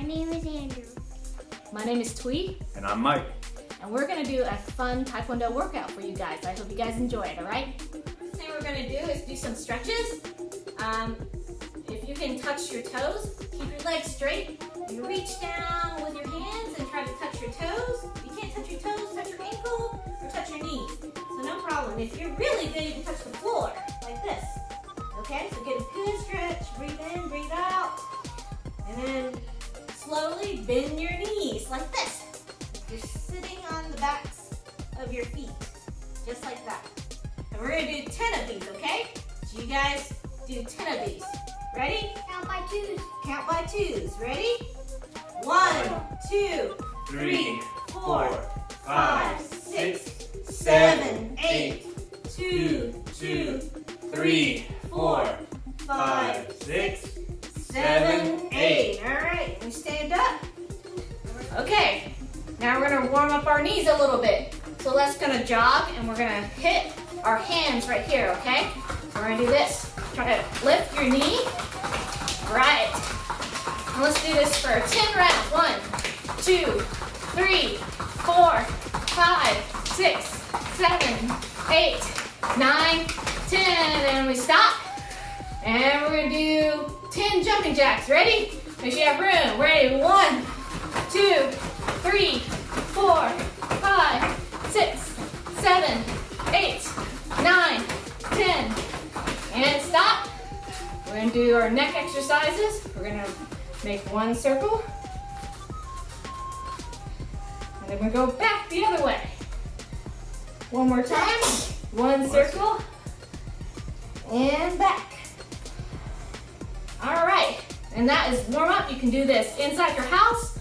name is Andrew. My name is Twee. And I'm Mike. And we're gonna do a fun Taekwondo workout for you guys. I hope you guys enjoy it, all right? First thing we're gonna do is do some stretches. If you can touch your toes, keep your legs straight. You reach down with your hands and try to touch your toes. If you can't touch your toes, touch your ankle or touch your knees. So no problem. If you're really good, you can touch the floor like this. Okay, so get a good stretch. Breathe in, breathe out. And then slowly bend your knees like this. You're sitting on the backs of your feet, just like that. And we're gonna do 10 of these, okay? So you guys do 10 of these. Ready? Count by twos. Count by twos. Ready? 1, 2, 3, 4, 5, 6, 7, 8. 2, 2, 3, 4, 5, 6, 7, 8. All right, we stand up. Okay, now we're gonna warm up our knees a little bit. So let's gonna jog and we're gonna hit our hands right here, okay? So we're gonna do this. Try to lift your knee. Right. And let's do this for 10 rounds. 1, 2, 3, 4, 5, 6, 7, 8, 9, 10. And we stop. And we're gonna do 10 jumping jacks. Ready? Make sure you have room. Ready? 1, 2, 3, 4, 5, 6, 7, 8, 9, 10. And stop. We're gonna do our neck exercises. We're gonna make one circle. And then we go back the other way. One more time. One circle. And back. All right. And that is warm up. You can do this inside your house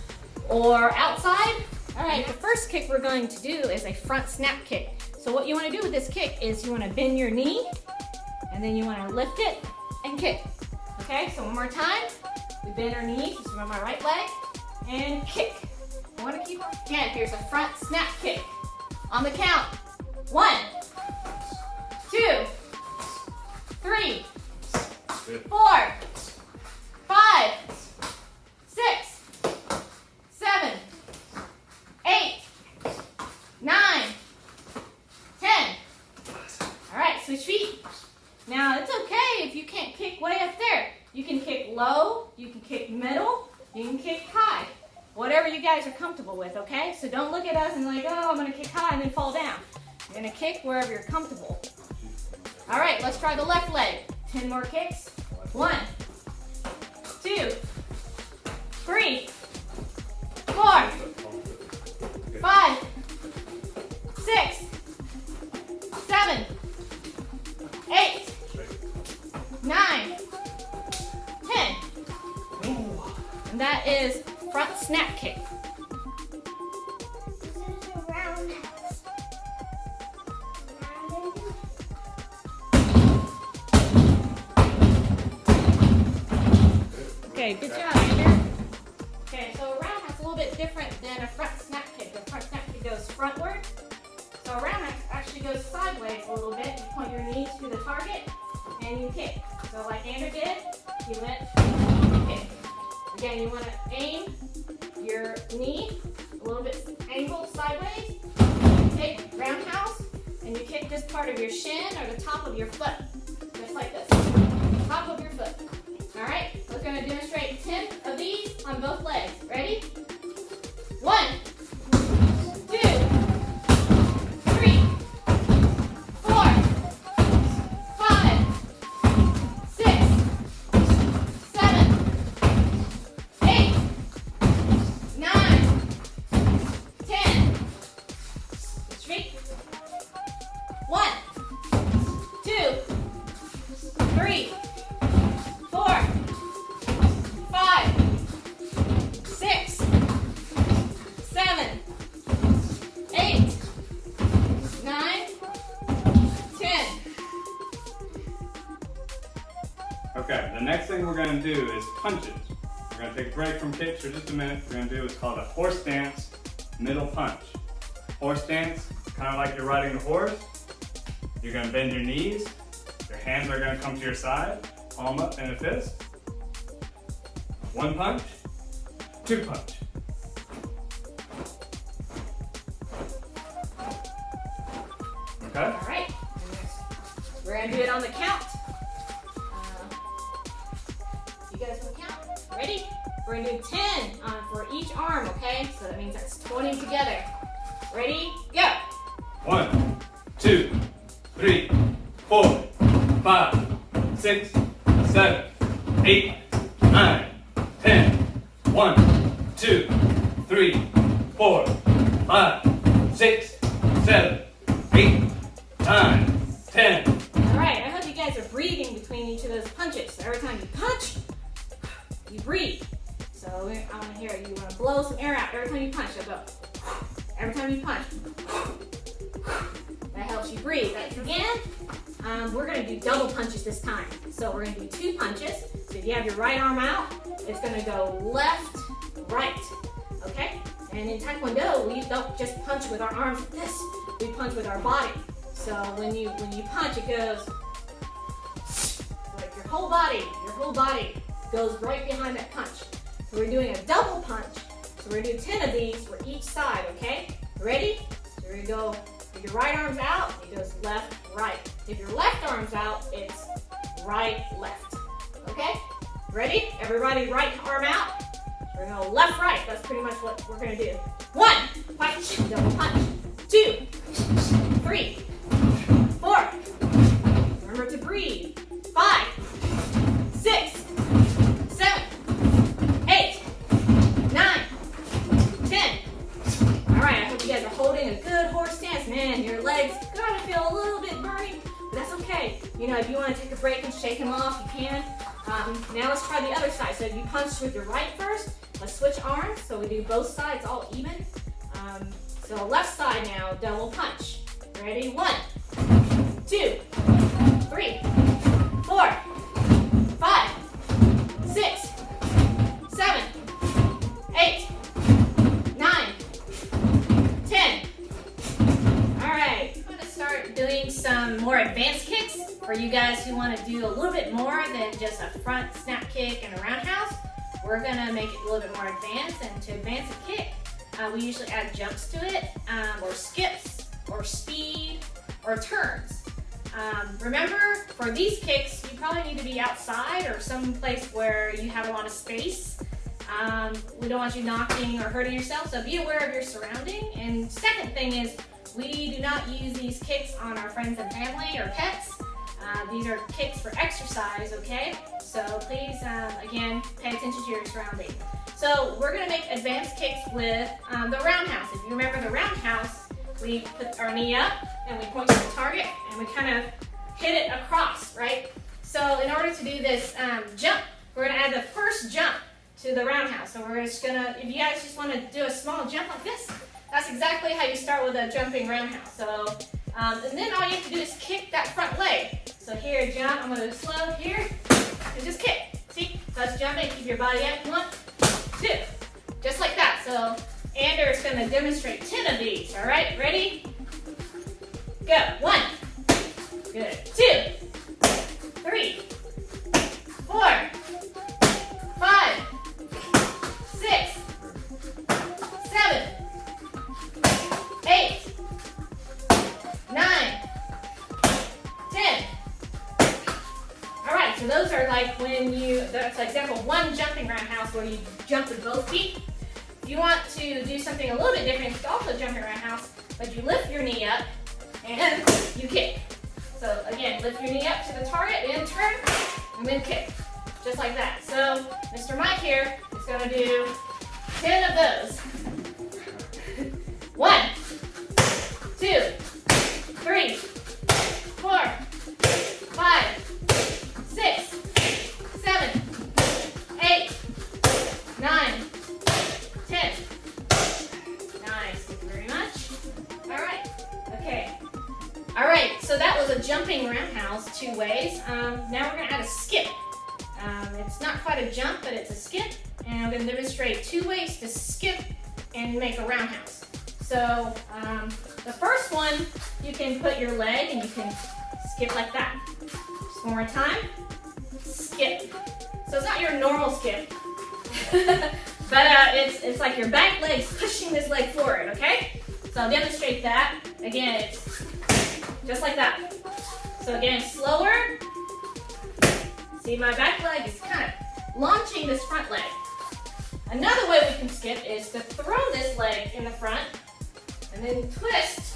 or outside. All right, the first kick we're going to do is a front snap kick. So what you wanna do with this kick is you wanna bend your knee and then you wanna lift it and kick. Okay, so one more time. We bend our knees, just run my right leg, and kick. I wanna keep our hand. Here's a front snap kick. On the count. 1, 2, 3, 4, 5, 6, 7, 8, 9, 10. All right, switch feet. Now, it's okay if you can't kick way up there. You can kick low, you can kick middle, you can kick high. Whatever you guys are comfortable with, okay? So don't look at us and like, oh, I'm gonna kick high and then fall down. You're gonna kick wherever you're comfortable. All right, let's try the left leg. 10 more kicks. 1, 2, 3, 4, 5, 6, 7, 8, 9, 10. And that is front snap kick. This is a roundhouse. Okay, good job, Andrew. Okay, so a roundhouse is a little bit different than a front snap kick. The front snap kick goes frontward. So a roundhouse actually goes sideways a little bit. You point your knee to the target and you kick. So like Andrew did, he went and kick. Again, you want to aim your knee a little bit angled sideways. Kick roundhouse, and you kick this part of your shin or the top of your foot, just like this. Top of your foot. All right, we're going to demonstrate 10 of these on both legs. Ready? 1, 2, 3, 4, 5, 6, 7, 8, 9, 10. Straight. 1, 2, 3, 4, 5, 6, 7, 8, 9, 10. Okay, the next thing we're gonna do is punches. We're gonna take a break from kicks for just a minute. We're gonna do what's called a horse stance middle punch. Horse stance, kind of like you're riding a horse. You're gonna bend your knees. Your hands are gonna come to your side, palm up in a fist. One punch, 2 punch. Okay? All right. We're going to do it on the count. You guys want to count? Ready? We're going to do 10 for each arm, okay? So that means that's 20 together. Ready? Go! 1, 2, 3, 4, 5, 6, 7, 8, 9, 10. 1, 2, 3, 4, 5, 6, 7, 8, 9, 10. All right, I hope you guys are breathing between each of those punches. So every time you punch, you breathe. So I want to hear you want to blow some air out every time you punch. So go. Every time you punch. That helps you breathe. Again, we're going to do double punches this time. So we're going to do 2 punches. So if you have your right arm out, it's going to go left, right. Okay? And in Taekwondo, we don't just punch with our arms like this. We punch with our body. So when you punch, it goes like your whole body goes right behind that punch. So we're doing a double punch. So we're going to do 10 of these for each side, okay? Ready? So we're going to go, if your right arm's out, it goes left, right. If your left arm's out, it's right, left. Okay? Ready? Everybody right arm out. So we're going to go left, right. That's pretty much what we're going to do. 1, punch, double punch. 2, 3, 4. Remember to breathe. 5, 6, 7, 8, 9, 10. All right, I hope you guys are holding a good horse stance. Man, your legs gotta feel a little bit burning, but that's okay. You know, if you want to take a break and shake them off, you can. Now let's try the other side. So if you punch with your right first, let's switch arms. So we do both sides all even. So left side now, double punch. Ready? 1, 2, 3, 4, 5, 6, 7, 8, 9, 10. All right, I'm going to start doing some more advanced kicks for you guys who want to do a little bit more than just a front snap kick and a roundhouse. We're going to make it a little bit more advanced, and to advance a kick, we usually add jumps to it, or skips, or speed, or turns. Remember, for these kicks, you probably need to be outside or someplace where you have a lot of space. We don't want you knocking or hurting yourself, so be aware of your surrounding. And second thing is, we do not use these kicks on our friends and family or pets. These are kicks for exercise, okay? So please, again, pay attention to your surroundings. So we're gonna make advanced kicks with the roundhouse. If you remember the roundhouse, we put our knee up and we point to the target and we kind of hit it across, right? So in order to do this jump, we're gonna add the first jump to the roundhouse. So we're just gonna, if you guys just wanna do a small jump like this, that's exactly how you start with a jumping roundhouse. So, and then all you have to do is kick that front leg. So here, jump, I'm gonna slow here, and just kick. See, that's jumping, keep your body up. 1, 2, just like that. So Anders going to demonstrate 10 of these. All right, ready? Go. 1, good. 2, 3, 4, 5, 6, 7, 8, 9, 10. All right, so those are like when that's example 1 jumping roundhouse where you jump with both feet. If you want to do something a little bit different, you can also jump around house, but you lift your knee up and you kick. So again, lift your knee up to the target and turn and then kick. Just like that. So Mr. Mike here is going to do 10 of those. 1, 2, 3, 4, 5, 6, 7, 8, 9, 10. Nice, thank you very much. All right, okay. All right, so that was a jumping roundhouse 2 ways. Now we're gonna add a skip. It's not quite a jump, but it's a skip. And I'm gonna demonstrate 2 ways to skip and make a roundhouse. So the first one, you can put your leg and you can skip like that. Just one more time, skip. So it's not your normal skip. But it's like your back leg's pushing this leg forward, okay? So I'll demonstrate that. Again, it's just like that. So again, slower. See, my back leg is kind of launching this front leg. Another way we can skip is to throw this leg in the front and then twist.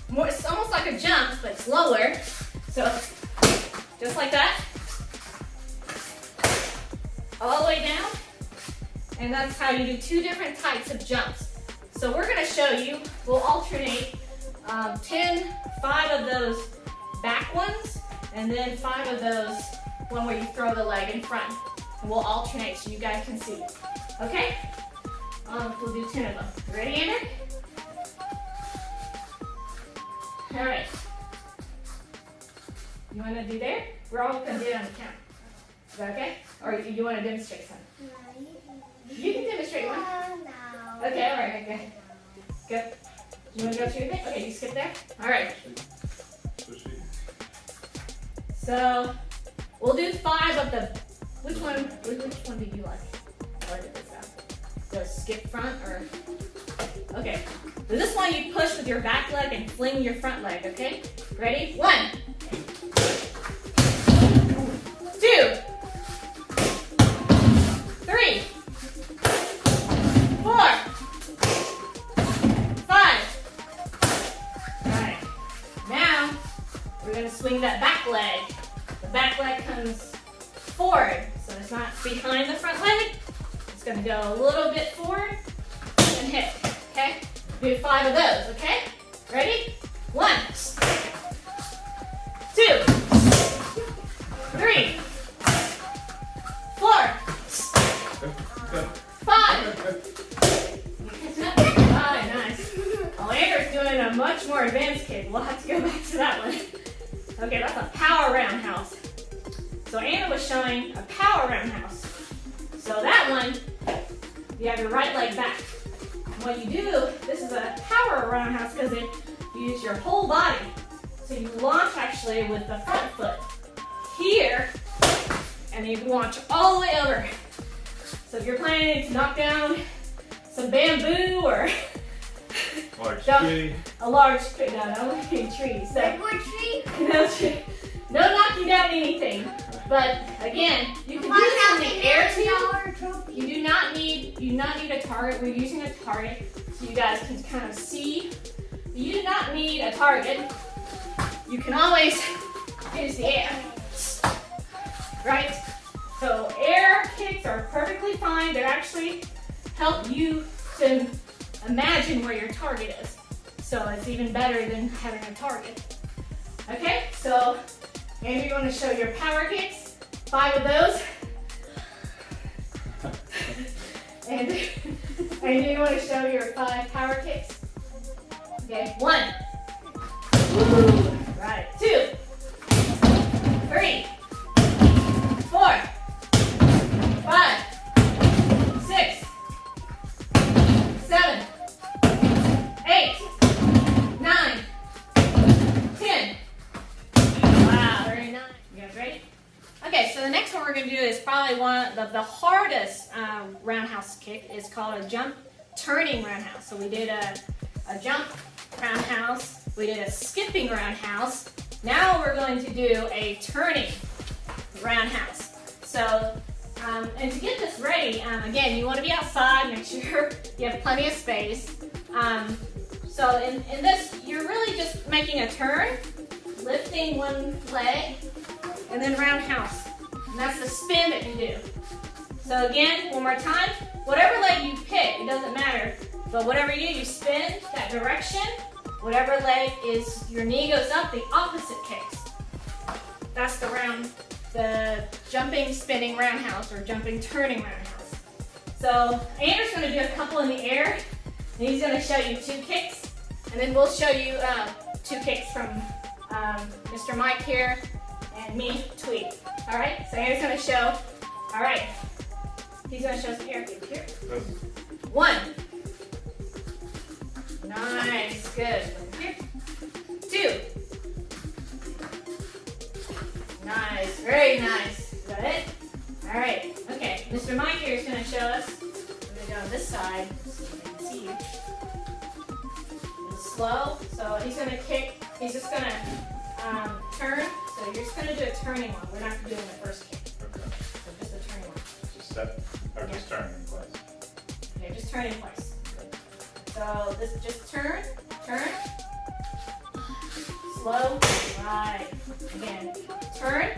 More, it's almost like a jump, but slower. So just like that. All the way down. And that's how you do two different types of jumps. So we're going to show you, we'll alternate 5 of those back ones, and then 5 of those, one where you throw the leg in front. And we'll alternate so you guys can see. Okay? We'll do 10 of them. You ready, Andrew? All right. You want to do there? We're all going to do it on the count. Is that okay? Or you want to demonstrate something? You can demonstrate one. No. Okay, all right, okay. Good. You want to go through your thing? Okay, you skip there? All right. So, we'll do 5 of the, which one did you like? I like this out. The skip front or, okay. So this one you push with your back leg and fling your front leg, okay? Ready? 1, 2, 3, 4, 5. All right. Now we're gonna swing that back leg. The back leg comes forward, so it's not behind the front leg. It's gonna go a little bit forward and hit. Okay. Do 5 of those. Okay. Ready? 1, 2, 3, 4, 5. Alright, nice. Oh, Andrew's doing a much more advanced kick. We'll have to go back to that one. Okay, that's a power roundhouse. So Anna was showing a power roundhouse. So that one, you have your right leg back. And what you do, this is a power roundhouse because you use your whole body. So you launch actually with the front foot here, and you launch all the way over. So if you're planning to knock down some bamboo or a large tree, no trees. So, Redwood tree? no tree. No knocking down anything. But again, you can do this in the air too. You do not need a target. We're using a target so you guys can kind of see. You do not need a target. You can always use the air. Right? So air kicks are perfectly fine. They actually help you to imagine where your target is. So it's even better than having a target. Okay, so Andrew, you want to show your power kicks? 5 of those. And Andrew, you want to show your 5 power kicks? Okay, 1. Woo. Right, 2, 3, 4, 5, 6, 7, 8, 9, 10. Wow, very nice. You guys ready? Okay, so the next one we're going to do is probably one of the hardest roundhouse kick. It's called a jump turning roundhouse. So we did a jump roundhouse. We did a skipping roundhouse. Now we're going to do a turning roundhouse. So, and to get this ready, again, you want to be outside, make sure you have plenty of space. So in this, you're really just making a turn, lifting one leg, and then roundhouse. And that's the spin that you do. So again, one more time, whatever leg you pick, it doesn't matter. But whatever you do, you spin that direction. Whatever leg is, your knee goes up, the opposite kicks. That's the jumping, spinning roundhouse or jumping, turning roundhouse. So Andrew's going to do a couple in the air, and he's going to show you 2 kicks, and then we'll show you 2 kicks from Mr. Mike here and me, Tweet. All right, so Andrew's going to show, all right, he's going to show some air kicks here. 1. Nice, good. Here. 2. Nice, very nice. Is that it? All right, okay. Mr. Mike here is going to show us this side so they can see you. And slow. So he's gonna kick. He's just gonna turn. So you're just gonna do a turning one. We're not doing the first kick. Okay. So just a turning one. Just step, or just turn in place. Okay, just turn in place. So this just turn, slow, right. Again, turn,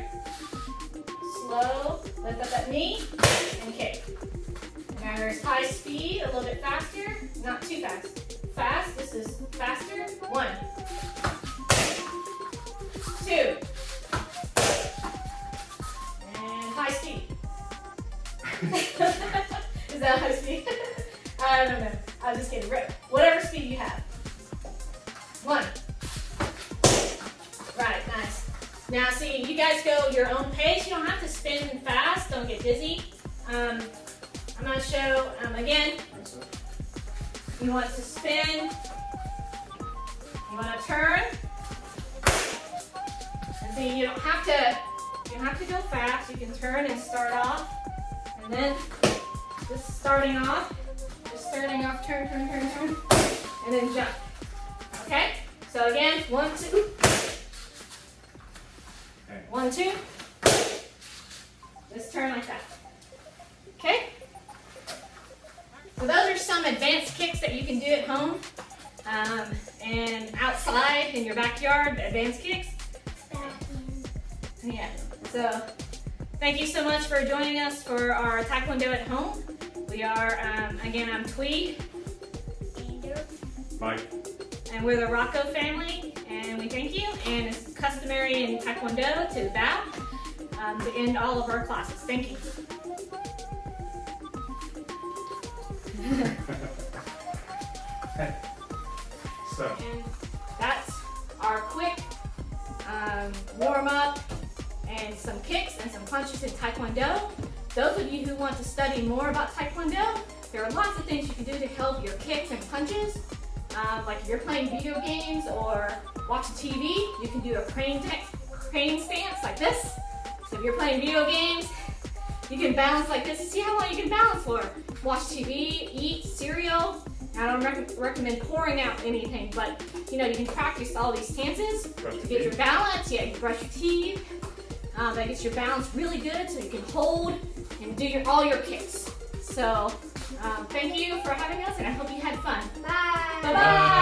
slow, lift up that knee, and kick. Now there's high speed, a little bit faster, not too fast. Fast, this is faster. 1, 2, and high speed. Is that high speed? I don't know. I'm just kidding. Whatever speed you have. 1. Right, nice. Now see, you guys go your own pace. You don't have to spin fast. Don't get dizzy. I'm going to show, again, you want to spin. You want to turn. And see, you don't have to go fast. You can turn and start off. And then just starting off, turn, and then jump. Okay? So again, 1, 2. 1, 2. Just turn like that. Okay? So those are some advanced kicks that you can do at home and outside in your backyard, advanced kicks. Yeah. So thank you so much for joining us for our Taekwondo at home. We are, again, I'm Twee. Mike. And we're the Rocco family, and we thank you. And it's customary in Taekwondo to bow to end all of our classes. Thank you. So. And that's our quick warm up and some kicks and some punches in Taekwondo. Those of you who want to study more about Taekwondo, there are lots of things you can do to help your kicks and punches. Like if you're playing video games or watching TV, you can do a crane stance like this. So if you're playing video games, you can balance like this. See how long you can balance for. Watch TV, eat cereal. I don't recommend pouring out anything, but you can practice all these stances to get your balance. Yeah, you brush your teeth. That gets your balance really good so you can hold and do all your kicks. So thank you for having us, and I hope you had fun. Bye. Bye-bye.